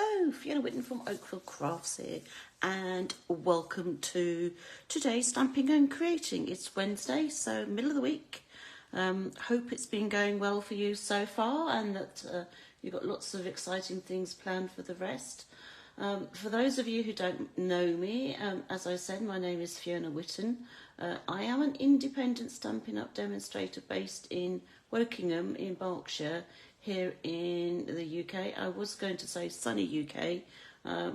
Hello, Fiona Whitten from Oakville Crafts here, and welcome to today's Stamping and Creating. It's Wednesday, so middle of the week. Hope it's been going well for you so far, and that you've got lots of exciting things planned for the rest. For those of you who don't know me, as I said, my name is Fiona Whitten. I am an independent Stampin' Up demonstrator based in Wokingham in Berkshire, here in the UK. I was going to say sunny UK,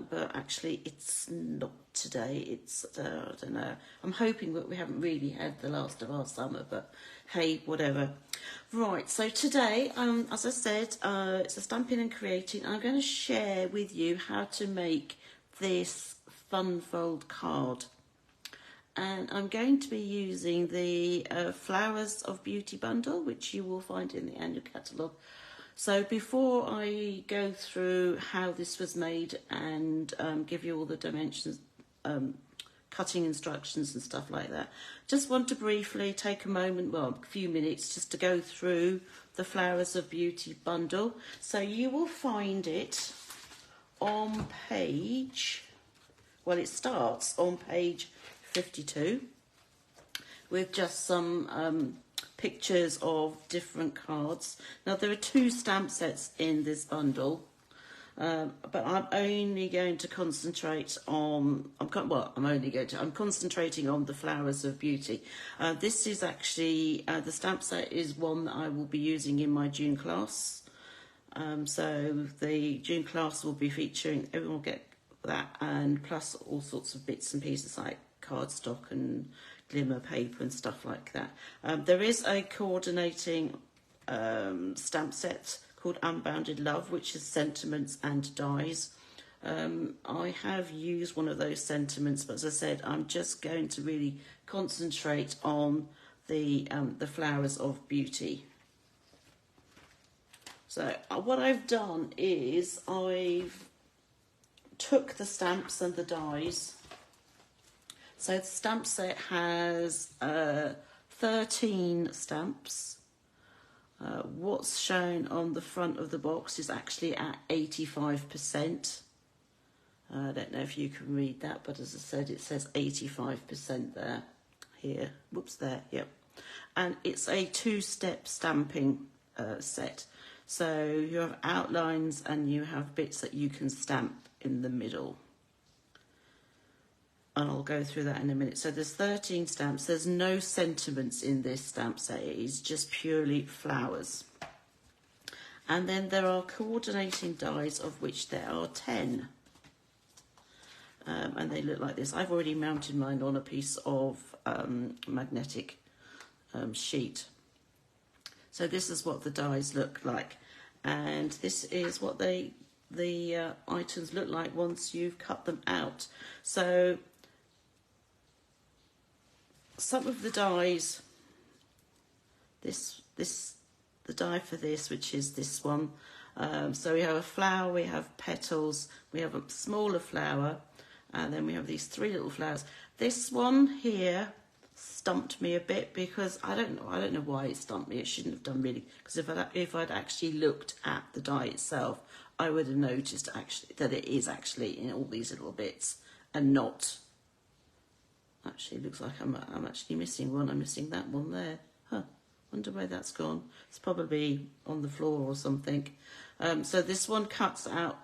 but actually it's not today. It's, I don't know. I'm hoping that we haven't really had the last of our summer, but hey, whatever. Right, so today, as I said, it's a Stamping and Creating. I'm going to share with you how to make this fun fold card. And I'm going to be using the Flowers of Beauty bundle, which you will find in the annual catalogue. So before I go through how this was made and give you all the dimensions, cutting instructions and stuff like that, just want to briefly take a moment, well, a few minutes, just to go through the Flowers of Beauty bundle. So you will find it on page, well, it starts on page 52 with just some pictures of different cards. Now there are 2 stamp sets in this bundle, but I'm only going to concentrate on, I'm concentrating on the Flowers of Beauty. This is actually, the stamp set is one that I will be using in my June class. So the June class will be featuring, everyone will get that, and plus all sorts of bits and pieces like cardstock and glimmer paper and stuff like that. There is a coordinating stamp set called Unbounded Love, which is sentiments and dies. I have used one of those sentiments, but as I said, I'm just going to really concentrate on the Flowers of Beauty. So what I've done is I've took the stamps and the dies. So the stamp set has 13 stamps. What's shown on the front of the box is actually at 85%. I don't know if you can read that, but as I said, it says 85% there, here, whoops, there, yep. And it's a 2-step stamping set. So you have outlines and you have bits that you can stamp in the middle. And I'll go through that in a minute. So there's 13 stamps. There's no sentiments in this stamp set. It is just purely flowers. And then there are coordinating dies, of which there are 10. And they look like this. I've already mounted mine on a piece of magnetic sheet. So this is what the dies look like. And this is what the items look like once you've cut them out. So some of the dies, the die for this, which is this one. So we have a flower, we have petals, we have a smaller flower, and then we have these 3 little flowers. This one here stumped me a bit because I don't know why it stumped me. It shouldn't have done really, because if I'd actually looked at the die itself, I would have noticed actually that it is actually in all these little bits and not. Actually, it looks like I'm actually missing one. I'm missing that one there. Huh. Wonder where that's gone. It's probably on the floor or something. So this one cuts out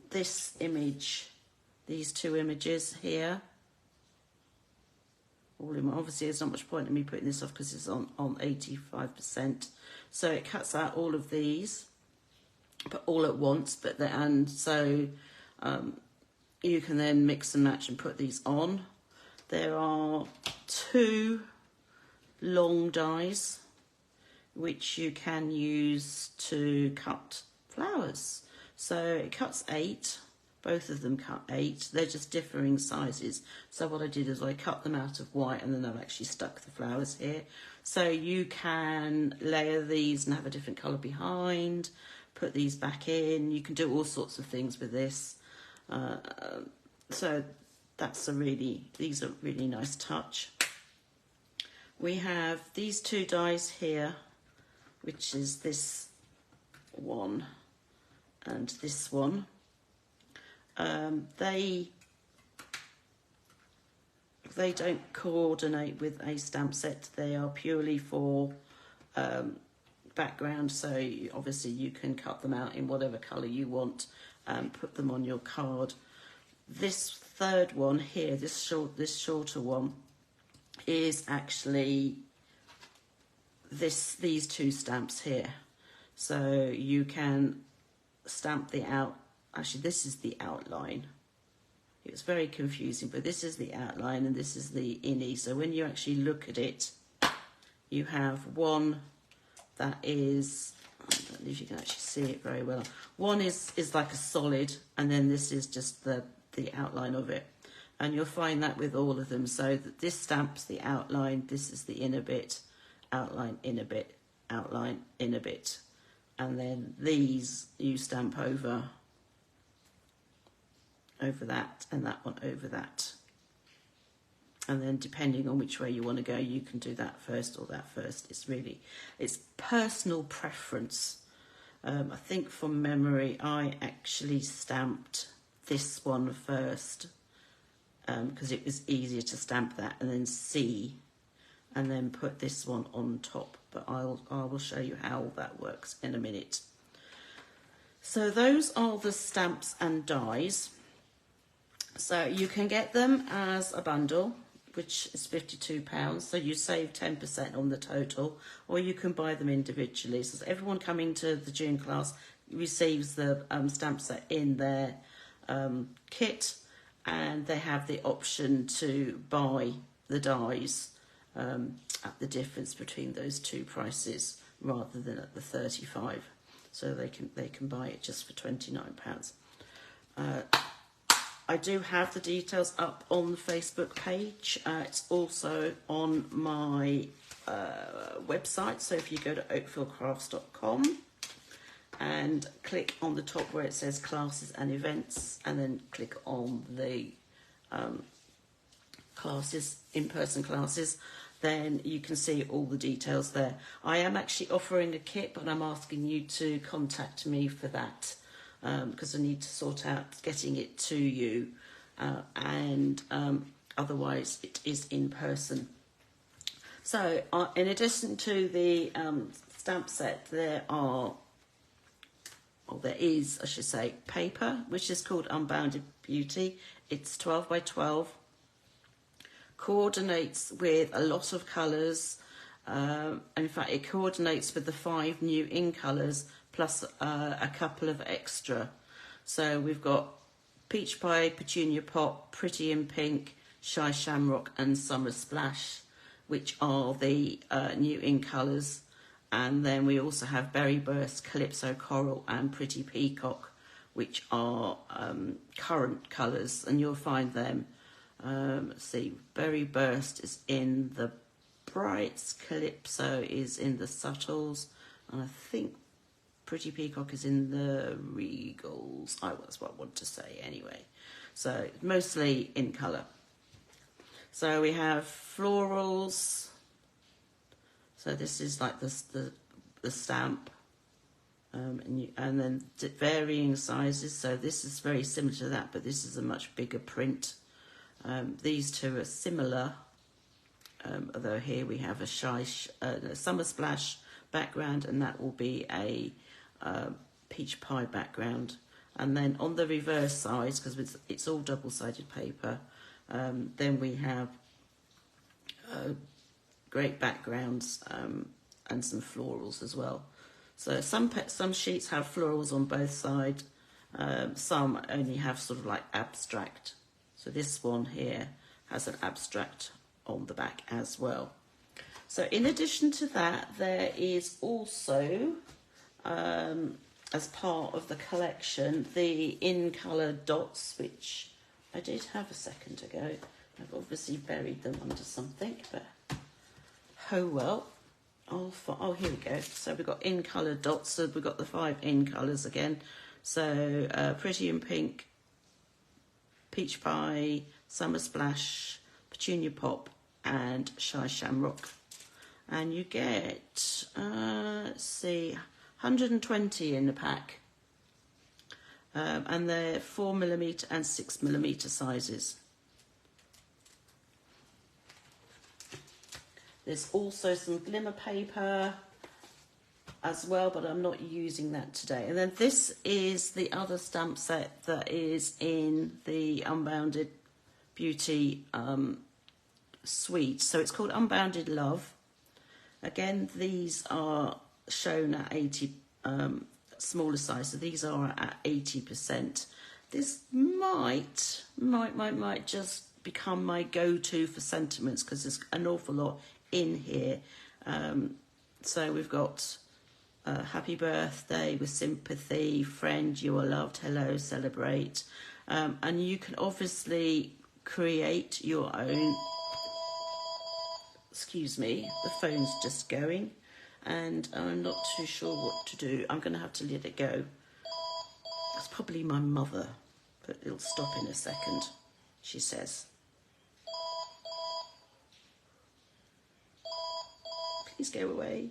this image, these 2 images here. Obviously, there's not much point in me putting this off because it's on 85%. So it cuts out all of these, but all at once. So you can then mix and match and put these on. There are 2 long dies which you can use to cut flowers. So it cuts 8. Both of them cut 8. They're just differing sizes. So what I did is I cut them out of white, and then I've actually stuck the flowers here. So you can layer these and have a different colour behind, put these back in. You can do all sorts of things with this. So that's these are a really nice touch. We have these 2 dies here, which is this one and this one. They don't coordinate with a stamp set. They are purely for background, so obviously you can cut them out in whatever colour you want and put them on your card. This third one here, this shorter one, is actually these two stamps here. So you can stamp actually this is the outline. It was very confusing, but this is the outline and this is the innie. So when you actually look at it, you have one that is, I don't know if you can actually see it very well. One is like a solid, and then this is just the outline of it. And you'll find that with all of them. So that this stamp's the outline, this is the inner bit, outline, inner bit, outline, inner bit. And then these you stamp over that, and that one over that. And then depending on which way you want to go, you can do that first or that first. It's personal preference. I think from memory, I actually stamped this one first because it was easier to stamp that and then see, and then put this one on top. But I will show you how that works in a minute. So those are the stamps and dies. So you can get them as a bundle, which is £52, so you save 10% on the total, or you can buy them individually. So everyone coming to the June class receives the stamp set in their kit, and they have the option to buy the dies at the difference between those two prices rather than at the 35. So they can buy it just for £29. I do have the details up on the Facebook page. It's also on my website. So if you go to oakvillecrafts.com and click on the top where it says classes and events, and then click on the classes, in-person classes, then you can see all the details there. I am actually offering a kit, but I'm asking you to contact me for that. Because I need to sort out getting it to you, and otherwise it is in person. So in addition to the stamp set, there is, I should say, paper, which is called Unbounded Beauty. It's 12 by 12, coordinates with a lot of colours. In fact, it coordinates with the 5 new in colours, plus a couple of extra. So we've got Peach Pie, Petunia Pop, Pretty in Pink, Shy Shamrock and Summer Splash, which are the new in colours. And then we also have Berry Burst, Calypso Coral and Pretty Peacock, which are current colours, and you'll find them. Let's see, Berry Burst is in the brights, Calypso is in the subtles, and I think Pretty Peacock is in the regals. That's what I want to say anyway. So mostly in colour. So we have florals. So this is like the stamp, and then varying sizes. So this is very similar to that, but this is a much bigger print. These two are similar, although here we have a Summer Splash background, and that will be a Peach Pie background. And then on the reverse side, because it's all double-sided paper, then we have great backgrounds and some florals as well. So some sheets have florals on both sides, some only have sort of like abstract. So this one here has an abstract on the back as well. So in addition to that, there is also, as part of the collection, the in-colour dots, which I did have a second ago. I've obviously buried them under something, but oh well. Oh, here we go. So we've got in-colour dots. So we've got the 5 in colours again. So Pretty in Pink, Peach Pie, Summer Splash, Petunia Pop and Shy Shamrock. And you get, let's see, 120 in the pack. and they're 4mm and 6mm sizes. There's also some glimmer paper as well, but I'm not using that today. And then this is the other stamp set that is in the Unbounded Beauty suite. So it's called Unbounded Love. Again, these are shown at 80 smaller size, so these are at 80%. This might just become my go-to for sentiments because there's an awful lot in here. So we've got happy birthday with sympathy, friend, you are loved, hello, celebrate. And you can obviously create your own. Excuse me, the phone's just going and I'm not too sure what to do. I'm going to have to let it go. It's probably my mother, but it'll stop in a second, she says. Please go away.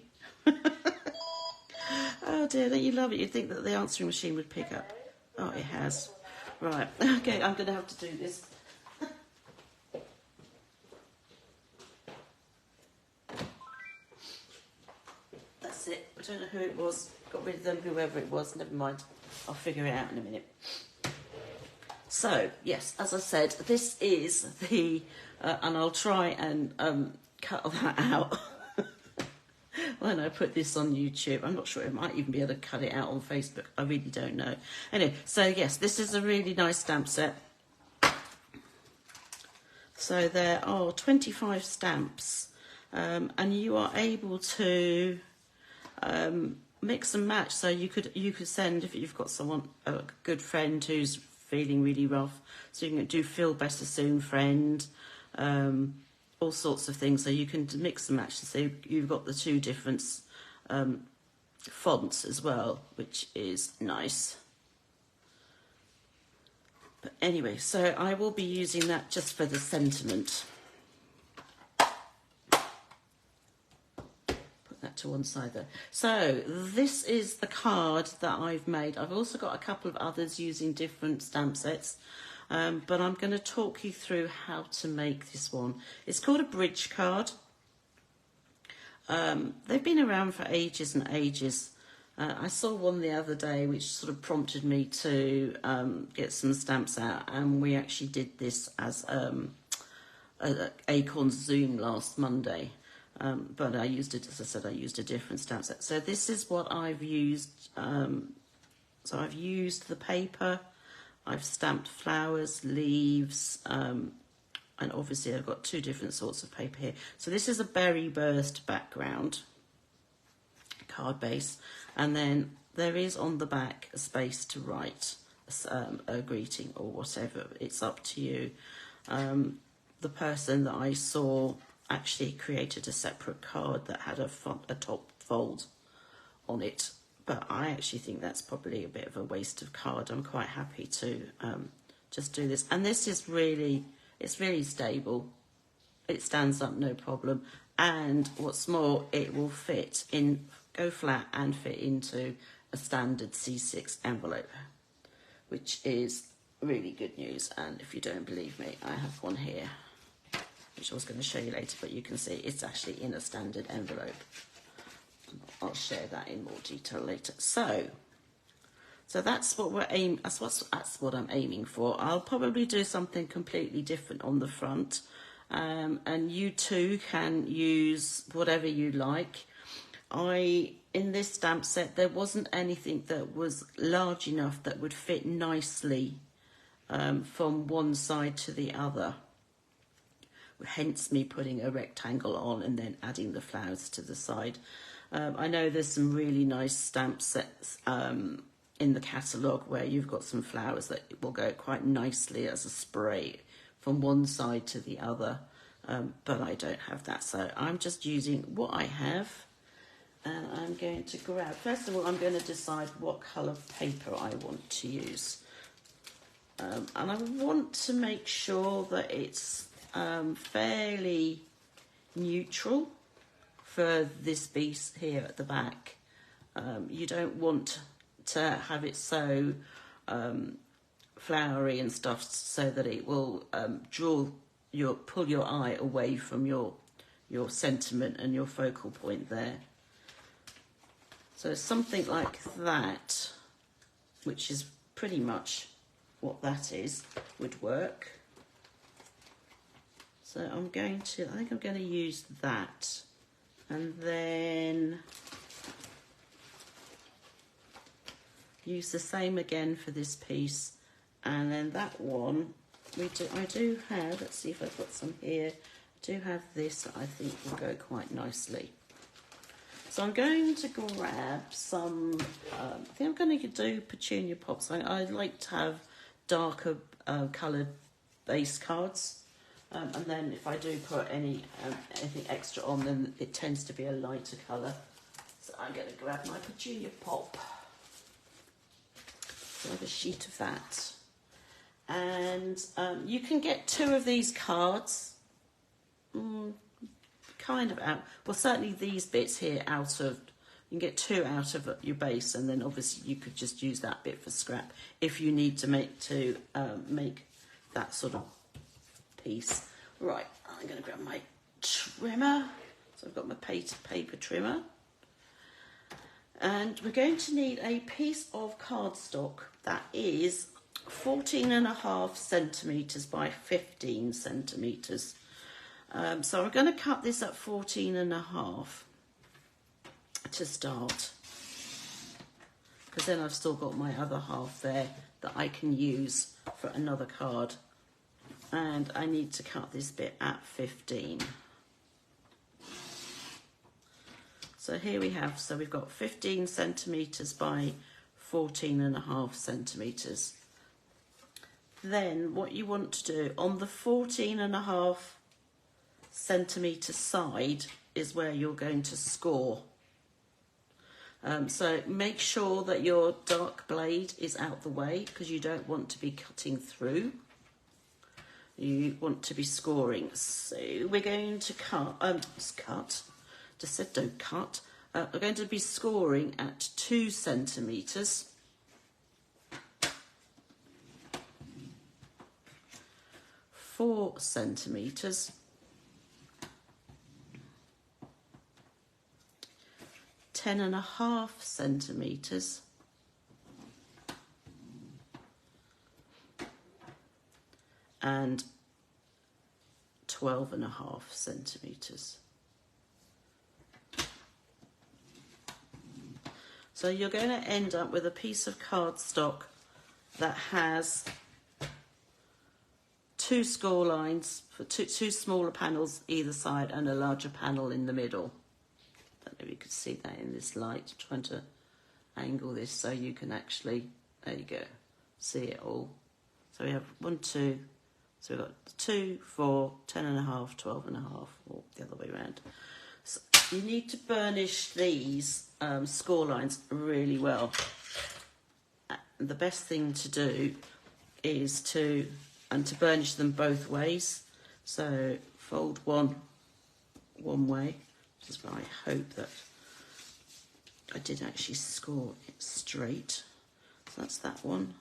Oh dear, don't you love it? You'd think that the answering machine would pick up. Oh, it has. Right, okay, I'm going to have to do this. That's it. I don't know who it was. Got rid of them, whoever it was. Never mind. I'll figure it out in a minute. So, yes, as I said, this is the... and I'll try and cut that out when I put this on YouTube. I'm not sure. I might even be able to cut it out on Facebook. I really don't know. Anyway, so yes, this is a really nice stamp set. So there are 25 stamps, and you are able to mix and match. So you could send, if you've got someone, a good friend who's feeling really rough, so you can do feel better soon friend, all sorts of things. So you can mix and match. So you've got the two different fonts as well, which is nice. But anyway, so I will be using that just for the sentiment. Put that to one side there. So this is the card that I've made. I've also got a couple of others using different stamp sets, but I'm going to talk you through how to make this one. It's called a bridge card. They've been around for ages and ages. I saw one the other day which sort of prompted me to get some stamps out, and we actually did this as Acorns Zoom last Monday, but I used it, as I said, I used a different stamp set. So this is what I've used. So I've used the paper, I've stamped flowers, leaves, and obviously I've got two different sorts of paper here. So this is a berry burst background card base, and then there is on the back a space to write a greeting or whatever. It's up to you. The person that I saw actually created a separate card that had a top fold on it, but I actually think that's probably a bit of a waste of card. I'm quite happy to just do this, and this is really, it's really stable. It stands up no problem, and what's more, it will fit in, go flat and fit into a standard C6 envelope, which is really good news. And if you don't believe me, I have one here, which I was going to show you later, but you can see it's actually in a standard envelope. I'll share that in more detail later. So that's what we're that's what I'm aiming for. I'll probably do something completely different on the front, and you too can use whatever you like. In this stamp set, there wasn't anything that was large enough that would fit nicely from one side to the other. Hence me putting a rectangle on and then adding the flowers to the side. I know there's some really nice stamp sets in the catalogue where you've got some flowers that will go quite nicely as a spray from one side to the other, but I don't have that, so I'm just using what I have. And I'm going to grab, first of all, I'm going to decide what colour paper I want to use. And I want to make sure that it's fairly neutral for this piece here at the back. You don't want to have it so flowery and stuff, so that it will pull your eye away from your sentiment and your focal point there. So something like that, which is pretty much what that is, would work. So I think I'm going to use that, and then use the same again for this piece, and then that one I do have, let's see if I've got some here. I do have this that I think will go quite nicely. So I'm going to grab some, I think I'm going to do Petunia Pops. I like to have darker coloured base cards. And then if I do put anything extra on, then it tends to be a lighter colour. So I'm going to grab my Petunia Pop. So I have a sheet of that. And you can get 2 of these cards. Kind of out, well, certainly these bits here out of, you can get 2 out of your base, and then obviously you could just use that bit for scrap if you need to make that sort of piece. Right, I'm going to grab my trimmer. So I've got my paper trimmer, and we're going to need a piece of cardstock that is 14.5 centimetres by 15 centimetres. So I'm going to cut this at 14.5 to start, because then I've still got my other half there that I can use for another card, and I need to cut this bit at 15. So here we have, so we've got 15 centimetres by 14.5 centimetres. Then what you want to do on the 14.5 centimetre side is where you're going to score. So make sure that your dark blade is out the way, because you don't want to be cutting through. You want to be scoring. So we're going to just said don't cut. We're going to be scoring at 2 centimetres. 4 centimetres. 10.5 centimetres, and 12.5 centimetres. So you're going to end up with a piece of cardstock that has 2 score lines for two smaller panels either side and a larger panel in the middle. I don't know if you could see that in this light. I'm trying to angle this so you can actually, there you go, see it all. So we have 1, 2, so we've got 2, 4, 10.5, 12.5, or the other way around. So you need to burnish these score lines really well. And the best thing to do is to burnish them both ways. So fold one way. Just I hope that I did actually score it straight. So that's that one.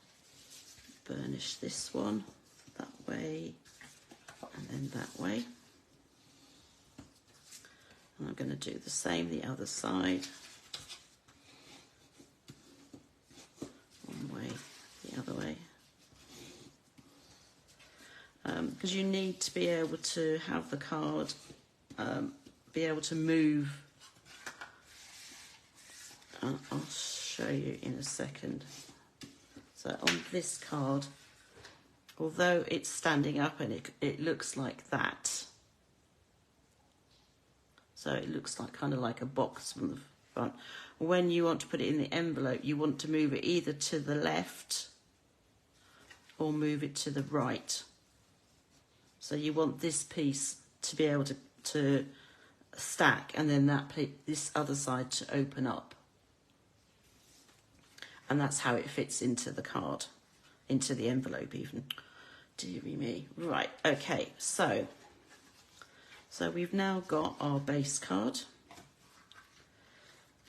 Burnish this one that way, and then that way. And I'm going to do the same the other side. One way, the other way. Because you need to be able to have the card be able to move. I'll show you in a second. So on this card, although it's standing up and it looks like that, so it looks like kind of like a box from the front. When you want to put it in the envelope, you want to move it either to the left or move it to the right. So you want this piece to be able to stack, and then this other side to open up, and that's how it fits into the card, into the envelope even. Deary me. Right, okay, so we've now got our base card,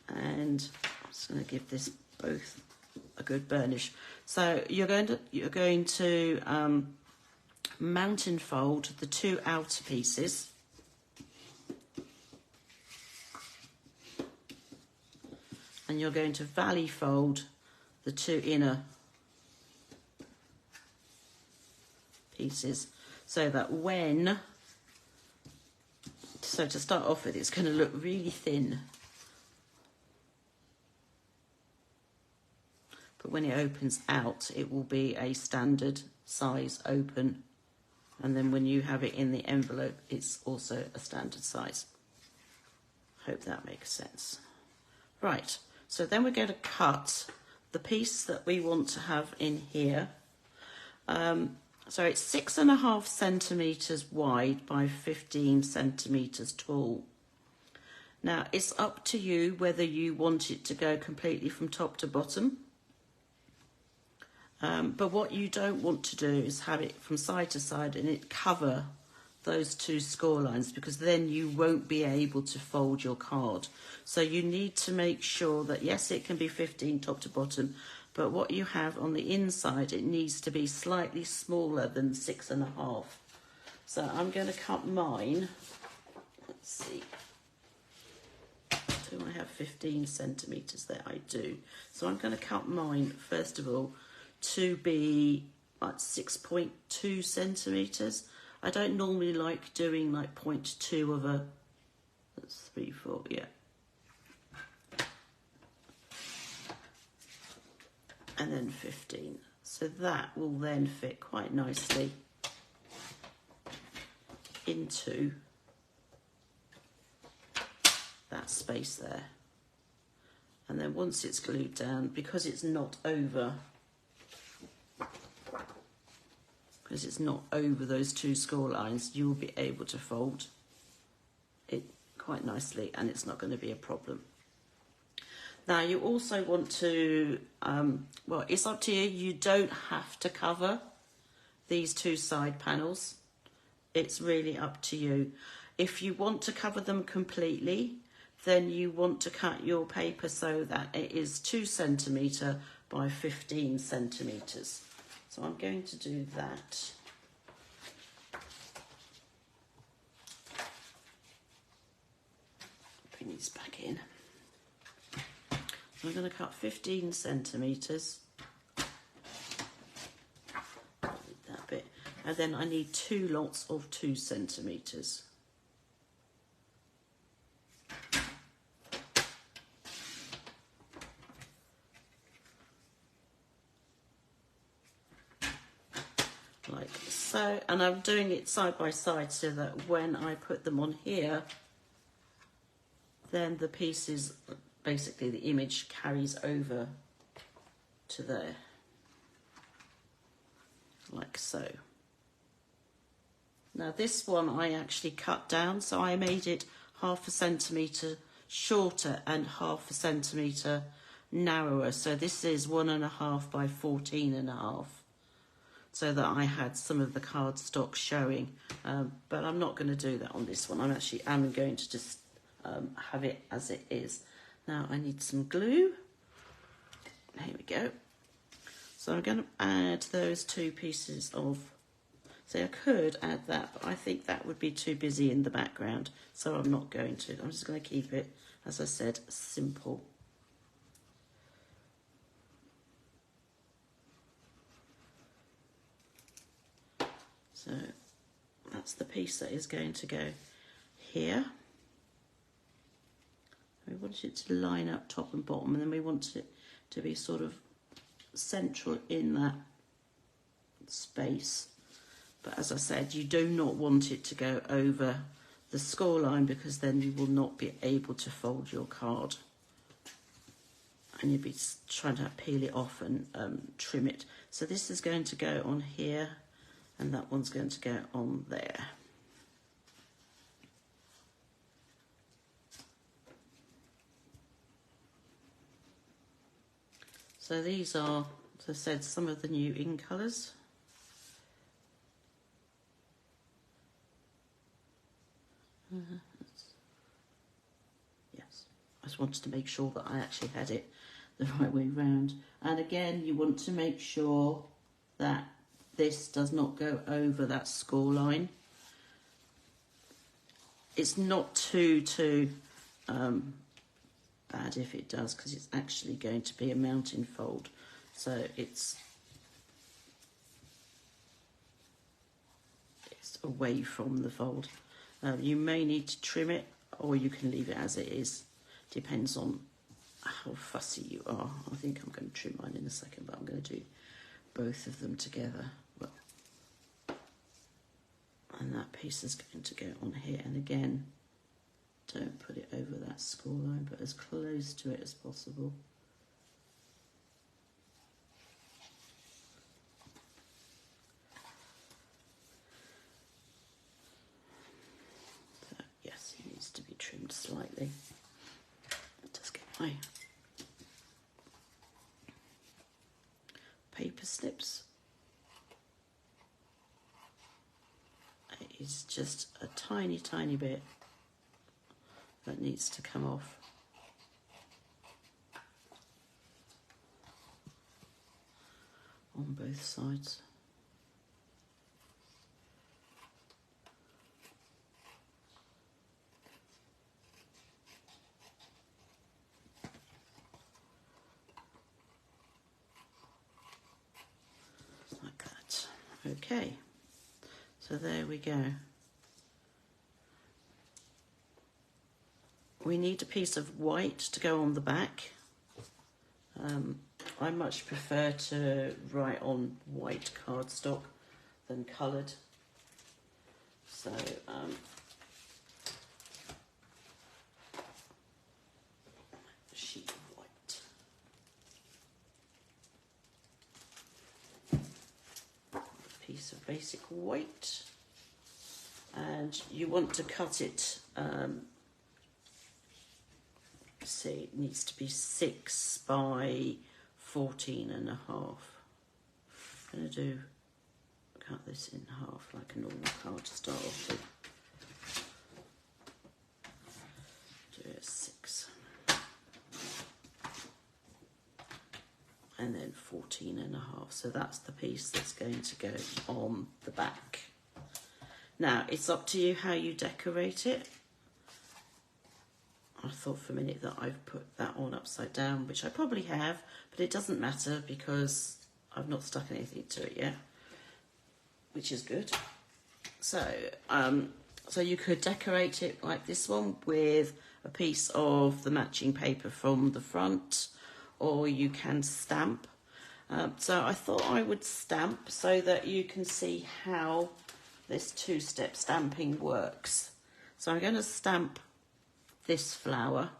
and I'm just going to give this both a good burnish. So you're going to mountain fold the 2 outer pieces. And you're going to valley fold the 2 inner pieces, so that so to start off with, it's going to look really thin. But when it opens out, it will be a standard size open. And then when you have it in the envelope, it's also a standard size. Hope that makes sense. Right, so then we're going to cut the piece that we want to have in here. So it's 6.5 centimetres wide by 15 centimetres tall. Now it's up to you whether you want it to go completely from top to bottom. But what you don't want to do is have it from side to side and it cover those 2 score lines, because then you won't be able to fold your card. So you need to make sure that, yes, it can be 15 top to bottom, but what you have on the inside, it needs to be slightly smaller than 6.5. So I'm going to cut mine. Let's see. Do I have 15 centimetres there? I do. So I'm going to cut mine, first of all, to be like 6.2 centimetres. I don't normally like doing like 0.2 of a, that's 3, 4, yeah. And then 15. So that will then fit quite nicely into that space there. And then once it's glued down, because it's not over, those 2 score lines, you will be able to fold it quite nicely and it's not going to be a problem. Now you also want to, well, it's up to you. You don't have to cover these 2 side panels. It's really up to you. If you want to cover them completely, then you want to cut your paper so that it is 2 centimetre by 15 centimetres. So I'm going to do that. Bring these back in. I'm going to cut 15 centimetres. That bit. And then I need 2 lots of 2 centimetres. Like so, and I'm doing it side by side so that when I put them on here, then the pieces, basically the image carries over to there, like so. Now this one I actually cut down, so I made it 0.5 centimetre shorter and 0.5 centimetre narrower. So this is 1.5 by 14.5. So that I had some of the cardstock showing, but I'm not going to do that on this one. I'm going to just have it as it is. Now I need some glue. Here we go. So I'm going to add those 2 pieces of, so I could add that, but I think that would be too busy in the background, so I'm not going to. I'm just going to keep it, as I said, simple. So that's the piece that is going to go here. We want it to line up top and bottom, and then we want it to be sort of central in that space. But as I said, you do not want it to go over the score line, because then you will not be able to fold your card. And you'll be trying to peel it off and trim it. So this is going to go on here, and that one's going to go on there. So these are, as I said, some of the new ink colours. Yes, I just wanted to make sure that I actually had it the right way round. And again, you want to make sure that this does not go over that score line. It's not too bad if it does, because it's actually going to be a mounting fold, so it's away from the fold. You may need to trim it, or you can leave it as it is. Depends on how fussy you are. I think I'm going to trim mine in a second, but I'm going to do both of them together. Well, and that piece is going to go on here, and again, don't put it over that score line, but as close to it as possible. So, yes, it needs to be trimmed slightly. Just get my paper snips. It is just a tiny, tiny bit that needs to come off. On both sides. Like that. Okay, so there we go. We need a piece of white to go on the back. I much prefer to write on white cardstock than coloured. So a sheet of white. A piece of basic white. And you want to cut it, see, it needs to be 6 by 14.5. I'm going to cut this in half like a normal card to start off with. Do it 6. And then 14.5. So that's the piece that's going to go on the back. Now, it's up to you how you decorate it. I thought for a minute that I've put that on upside down, which I probably have, but it doesn't matter because I've not stuck anything to it yet, which is good. So, so you could decorate it like this one with a piece of the matching paper from the front, or you can stamp. So I thought I would stamp so that you can see how this two-step stamping works. So I'm going to stamp this flower.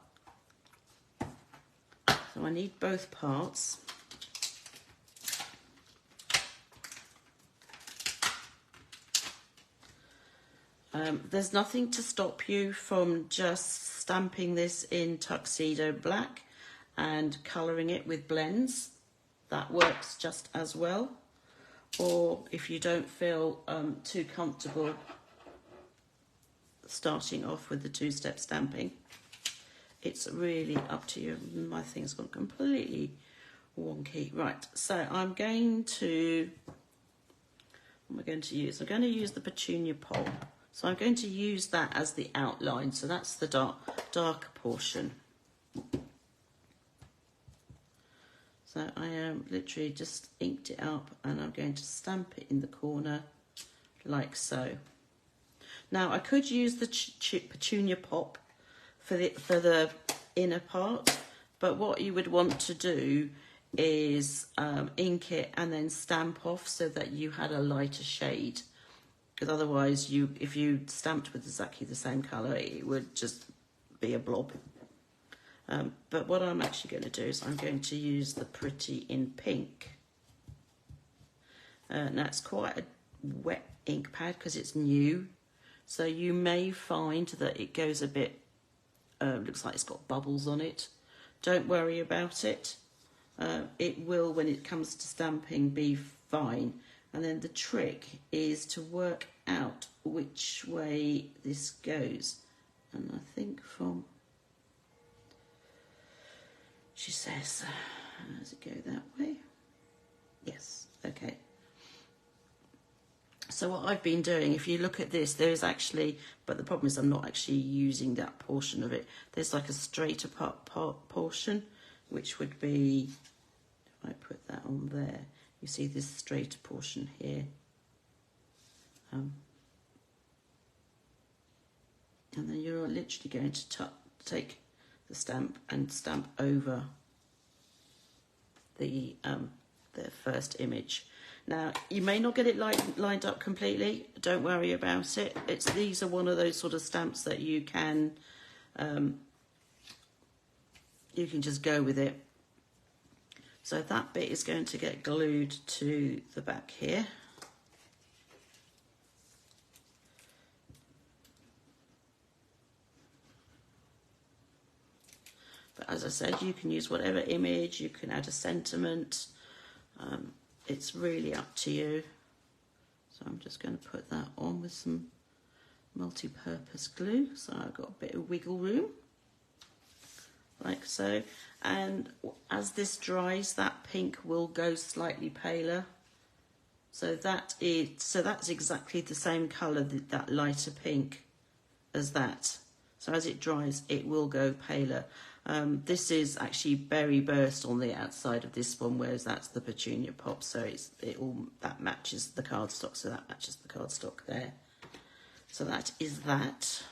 So I need both parts. There's nothing to stop you from just stamping this in tuxedo black and colouring it with blends. That works just as well. Or if you don't feel too comfortable starting off with the two-step stamping, it's really up to you. My thing's gone completely wonky. Right, so I'm going to, what am I going to use? I'm going to use the petunia pop. So I'm going to use that as the outline. So that's the darker portion. So I am literally just inked it up, and I'm going to stamp it in the corner like so. Now I could use the petunia pop for the inner part, but what you would want to do is ink it and then stamp off so that you had a lighter shade. Because otherwise, if you stamped with exactly the same colour, it would just be a blob. But what I'm actually going to do is I'm going to use the Pretty in Pink. Now it's quite a wet ink pad because it's new, so you may find that it goes a bit, looks like it's got bubbles on it. Don't worry about it. It will, when it comes to stamping, be fine. And then the trick is to work out which way this goes. And I think from she says, does it go that way? Yes, okay. So what I've been doing, if you look at this, there is actually, but the problem is I'm not actually using that portion of it. There's like a straighter portion, which would be, if I put that on there, you see this straighter portion here. And then you're literally going to take the stamp and stamp over the first image. Now, you may not get it lined up completely. Don't worry about it. These are one of those sort of stamps that you can just go with it. So that bit is going to get glued to the back here. But as I said, you can use whatever image, you can add a sentiment. It's really up to you. So I'm just going to put that on with some multi-purpose glue. So I've got a bit of wiggle room, like so. And as this dries, that pink will go slightly paler. So that's exactly the same colour, that lighter pink, as that. So as it dries, it will go paler. This is actually berry burst on the outside of this one, whereas that's the petunia pop. So that matches the cardstock. So that matches the cardstock there. So that is that.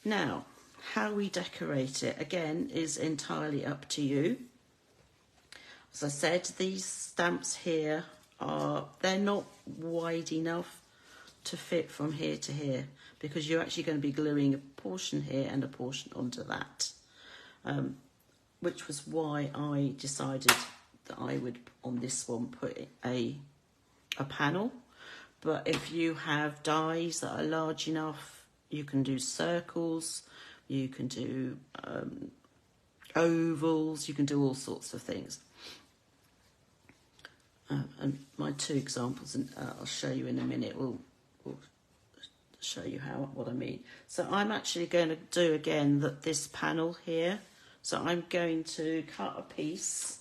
Now, how we decorate it again is entirely up to you. As I said, these stamps here they're not wide enough to fit from here to here, because you're actually going to be gluing a portion here and a portion onto that. Which was why I decided that I would, on this one, put a panel. But if you have dies that are large enough, you can do circles, you can do ovals, you can do all sorts of things. And my two examples, and I'll show you in a minute, will show you what I mean. So I'm actually going to do again this panel here. So I'm going to cut a piece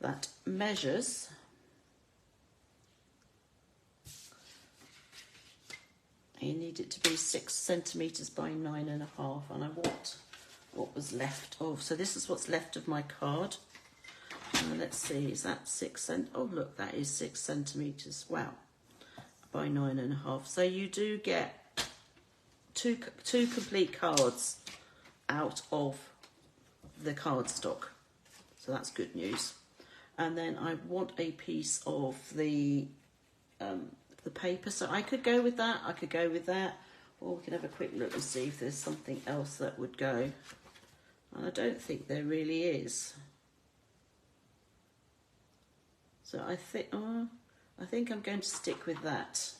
that measures you need it to be 6 centimetres by 9.5, and I want what was left of. So this is what's left of my card. Let's see, is that 6 cent? Oh look, that is 6 centimetres. Wow, by 9.5. So you do get two complete cards out of the cardstock, so that's good news. And then I want a piece of the paper, so I could go with that, I could go with that, or we can have a quick look and see if there's something else that would go. And I don't think there really is. So I think I'm going to stick with that,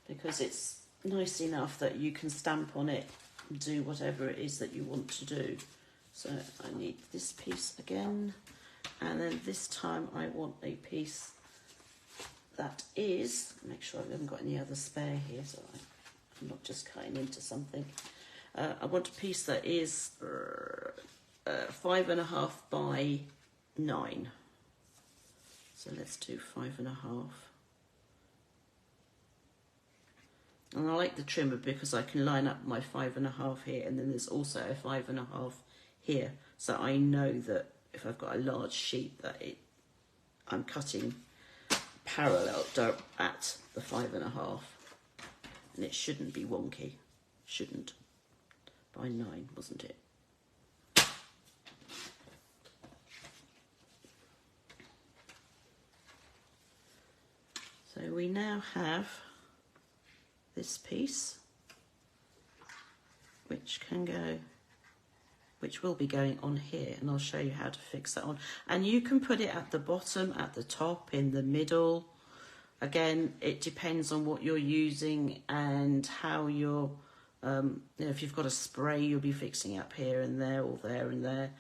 because it's nice enough that you can stamp on it, do whatever it is that you want to do. So I need this piece again, and then this time I want a piece that is, make sure I haven't got any other spare here, so I'm not just cutting into something. I want a piece that is 5.5 by 9. So let's do 5.5. And I like the trimmer because I can line up my 5.5 here, and then there's also a 5.5 here. So I know that if I've got a large sheet that I'm cutting parallel at the 5.5, and it shouldn't be wonky. Shouldn't. By 9, wasn't it? So we now have this piece, which will be going on here, and I'll show you how to fix that on. And you can put it at the bottom, at the top, in the middle. Again, it depends on what you're using and how you're, if you've got a spray, you'll be fixing up here and there, or there and there.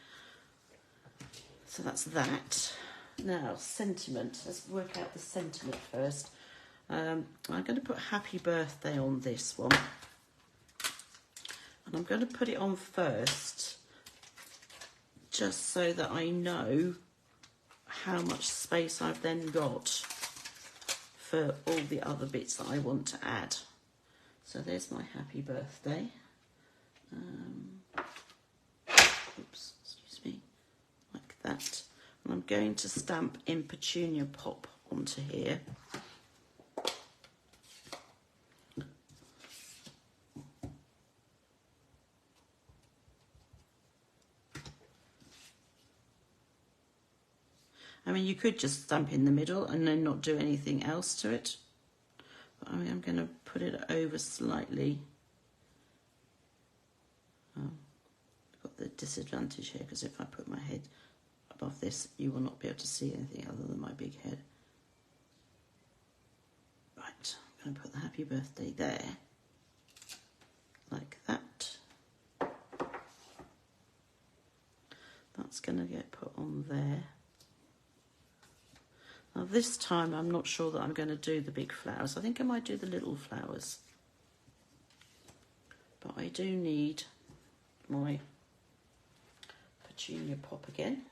So that's that. Now, sentiment. Let's work out the sentiment first. I'm going to put happy birthday on this one. And I'm going to put it on first just so that I know how much space I've then got for all the other bits that I want to add. So there's my happy birthday. Oops, excuse me, like that. And I'm going to stamp in Petunia Pop onto here. I mean, you could just stamp in the middle and then not do anything else to it. But I mean, I'm going to put it over slightly. I've got the disadvantage here because if I put my head above this, you will not be able to see anything other than my big head. Right, I'm going to put the happy birthday there, like that. That's going to get put on there. Now this time I'm not sure that I'm going to do the big flowers. I think I might do the little flowers. But I do need my Petunia Pop again.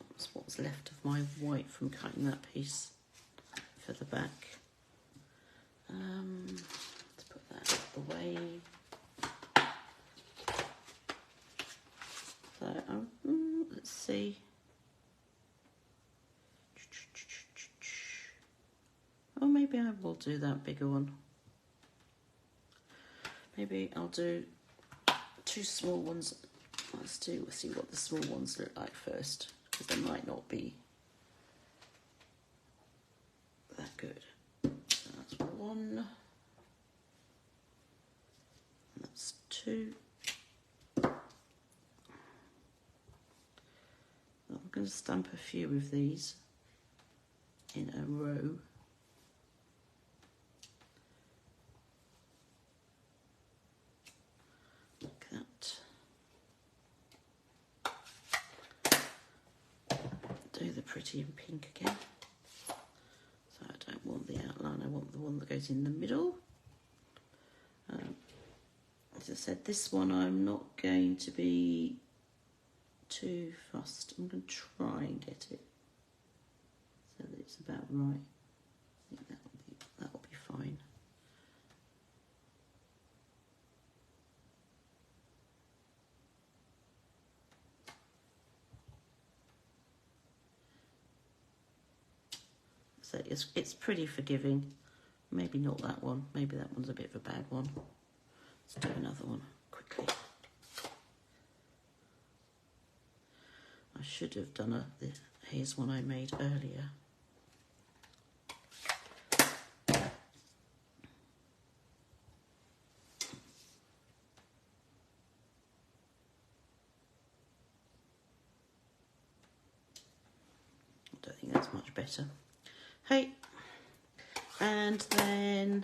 That's what's left of my white from cutting that piece for the back. Let's put that out of the way. So let's see. Oh, maybe I will do that bigger one. Maybe I'll do 2 small ones. Let's see what the small ones look like first, because they might not be that good. So that's 1. That's 2. I'm going to stamp a few of these in a row. Like that. Do the pretty in pink again. So I don't want the outline, I want the one that goes in the middle. As I said, this one I'm not going to be too fussed. I'm going to try and get it so that it's about right. I think that'll be fine. So it's pretty forgiving. Maybe not that one. Maybe that one's a bit of a bad one. Let's do another one quickly. I should have done here's one I made earlier. I don't think that's much better. Hey, and then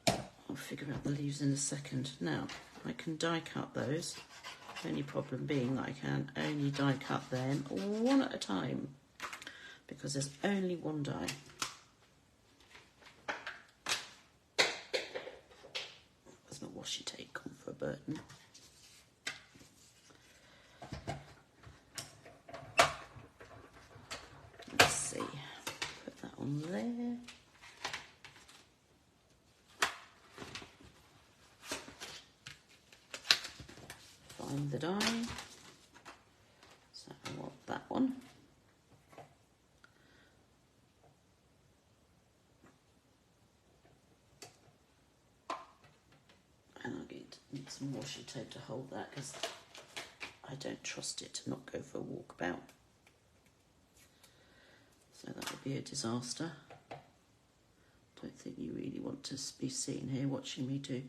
I'll figure out the leaves in a second. Now, I can die cut those. The only problem being that I can only die cut them one at a time because there's only one die. There's my washi tape gone for a Burton. Let's see, put that on there. Find the die. So I want that one. And I'll need some washi tape to hold that because I don't trust it to not go for a walkabout. So that would be a disaster. Don't think you really want to be seen here watching me do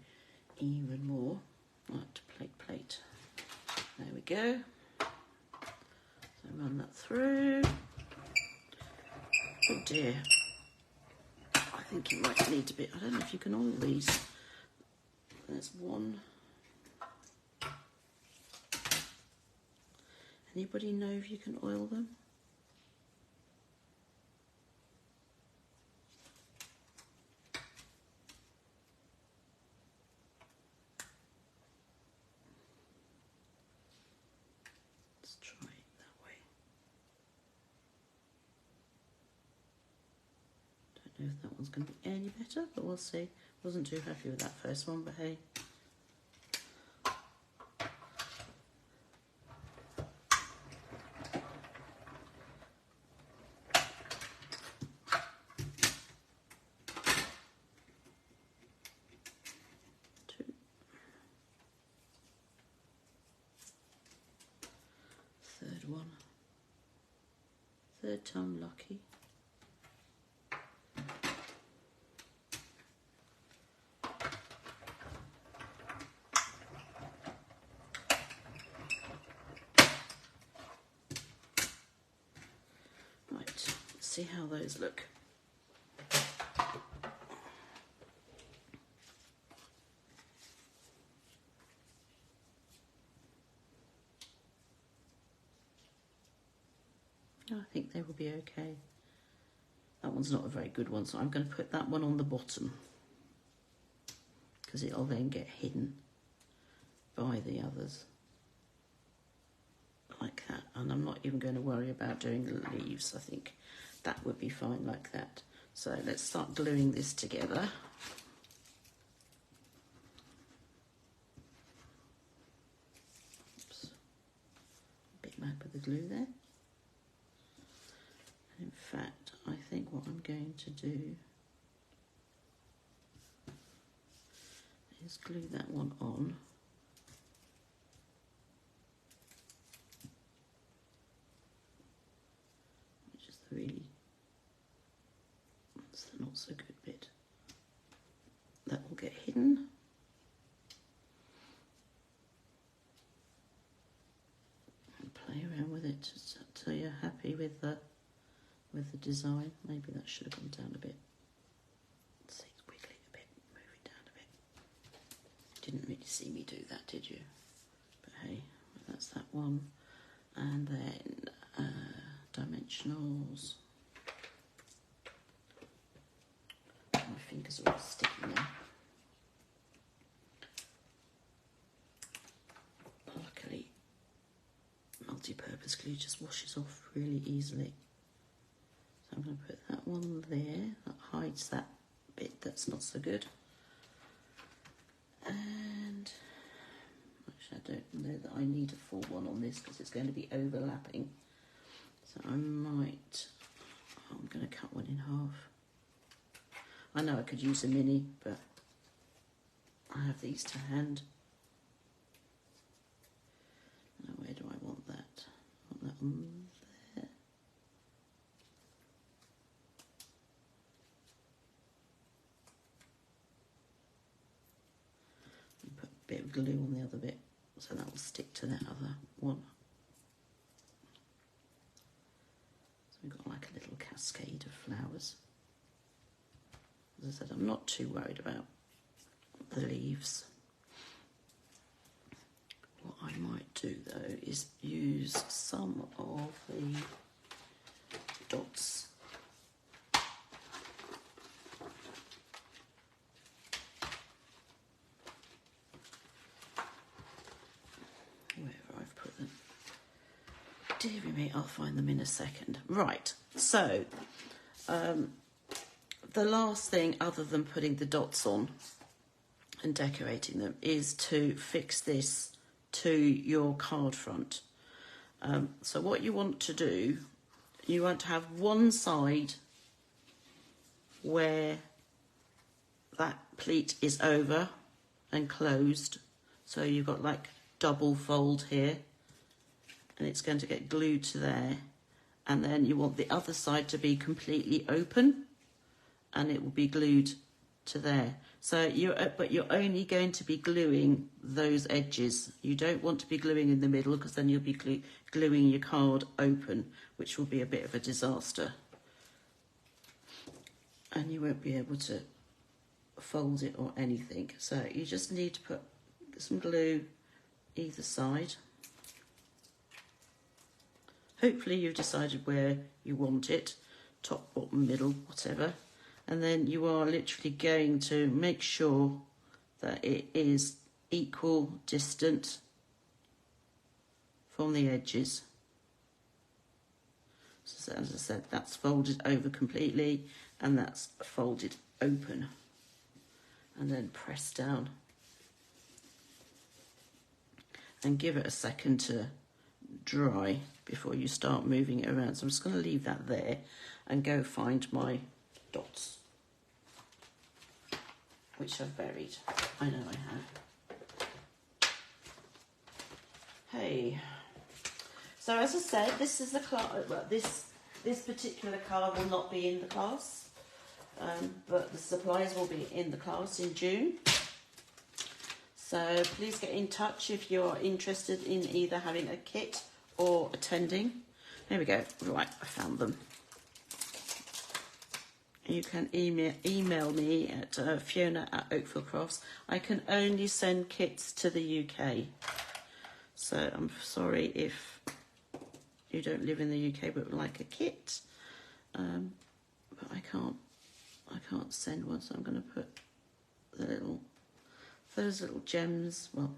even more. Right, plate. There we go. So run that through. Oh dear. I think it might need a bit. I don't know if you can oil these. There's one. Anybody know if you can oil them? know if that one's going to be any better, but we'll see. Wasn't too happy with that first one, but hey. Third one. Third time lucky. Right, let's see how those look. I think they will be okay. That one's not a very good one, so I'm going to put that one on the bottom because it'll then get hidden by the others like that. And I'm not even going to worry about doing the leaves. I think that would be fine like that. So let's start gluing this together. Oops. A bit mad with the glue there. In fact, I think what I'm going to do is glue that one on. Which is the really, that's the not so good bit. That will get hidden. And play around with it just until you're happy with the design. Maybe that should have gone down a bit. See, it's wiggling a bit. Move it down a bit. Didn't really see me do that, did you? But hey, that's that one. And then dimensionals. My fingers are all sticky now. Luckily, multi-purpose glue just washes off really easily. I'm going to put that one there, that hides that bit that's not so good. And actually I don't know that I need a full one on this because it's going to be overlapping. So I might, I'm going to cut one in half. I know I could use a mini, but I have these to hand. Now where do I want that? I want that on there. Put a bit of glue on the other bit so that will stick to that other one. So we've got like a little cascade of flowers. As I said, I'm not too worried about the leaves. What I might do though is use some of the dots. Wherever I've put them. Deary me, I'll find them in a second. Right, so the last thing other than putting the dots on and decorating them is to fix this to your card front. So what you want to do, you want to have one side where that pleat is over and closed. So you've got like double fold here and it's going to get glued to there. And then you want the other side to be completely open and it will be glued to there. So but you're only going to be gluing those edges. You don't want to be gluing in the middle because then you'll be gluing your card open, which will be a bit of a disaster. And you won't be able to fold it or anything. So you just need to put some glue either side. Hopefully you've decided where you want it, top, bottom, middle, whatever. And then you are literally going to make sure that it is equal distant from the edges. So as I said, that's folded over completely. and that's folded open and then press down and give it a second to dry before you start moving it around. So I'm just going to leave that there and go find my dots, which I've buried. I know I have. Hey, so as I said, this is the class. Well, this particular card will not be in the class, but the supplies will be in the class in June. So please get in touch if you're interested in either having a kit or attending. There we go. Right, I found them. You can email me at Fiona at Oakville Crafts. I can only send kits to the UK. So I'm sorry if you don't live in the UK but would like a kit. But I can't send one, so I'm going to put those little gems, well,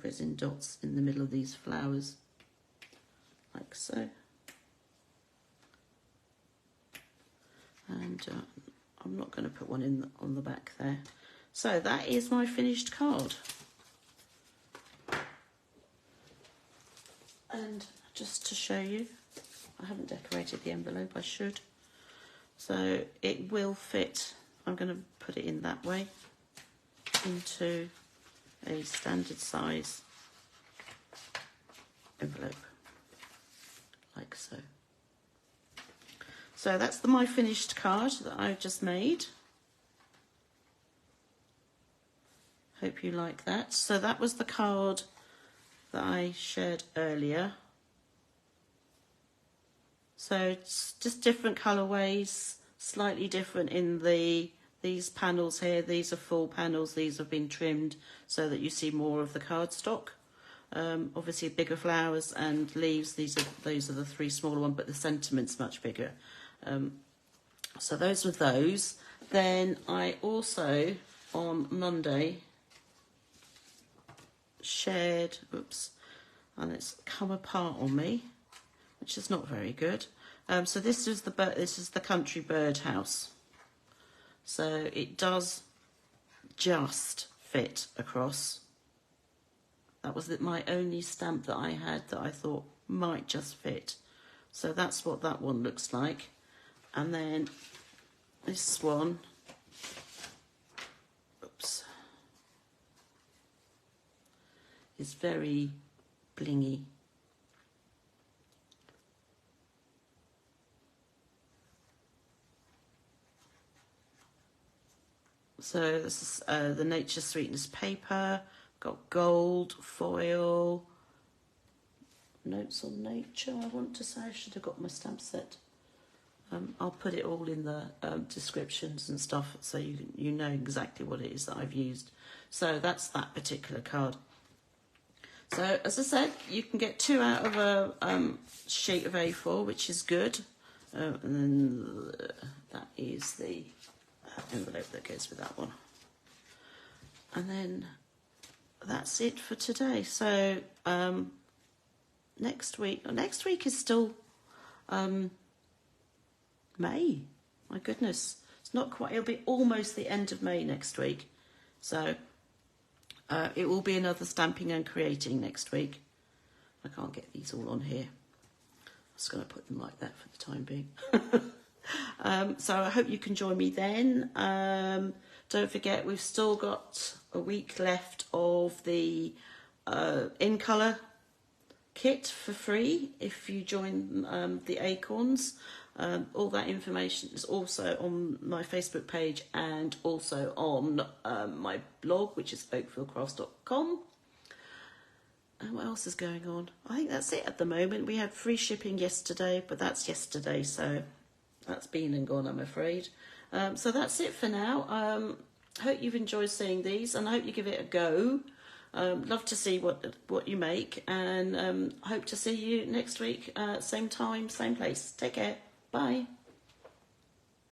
resin dots in the middle of these flowers, like so. And I'm not going to put one on the back there. So that is my finished card. And just to show you, I haven't decorated the envelope, I should. So it will fit, I'm going to put it in that way, into a standard size envelope, like so. So that's my finished card that I've just made. Hope you like that. So that was the card that I shared earlier. So it's just different colourways, slightly different in these panels here. These are full panels, these have been trimmed so that you see more of the cardstock. Obviously bigger flowers and leaves, those are the three smaller ones, but the sentiment's much bigger. So those were those. Then I also on Monday shared, oops, and it's come apart on me, which is not very good. So this is the country birdhouse. So it does just fit across. That was my only stamp that I had that I thought might just fit. So that's what that one looks like. And then this one, oops, is very blingy. So this is the Nature Sweetness paper, got gold, foil, notes on nature, I want to say. I should have got my stamp set. I'll put it all in the descriptions and stuff so you know exactly what it is that I've used. So that's that particular card. So as I said, you can get 2 out of a sheet of A4, which is good. And then that is the envelope that goes with that one. And then that's it for today. So next week is still May. My goodness, it's not quite, it'll be almost the end of May next week. So it will be another stamping and creating next week. I can't get these all on here. I'm just going to put them like that for the time being. So I hope you can join me then. Don't forget, we've still got a week left of the in colour kit for free if you join the Acorns. All that information is also on my Facebook page and also on my blog, which is oakvillecrafts.com. And what else is going on? I think that's it at the moment. We had free shipping yesterday, but that's yesterday, so that's been and gone, I'm afraid. So that's it for now. Hope you've enjoyed seeing these, and I hope you give it a go. Love to see what you make, and hope to see you next week, same time, same place. Take care. Bye.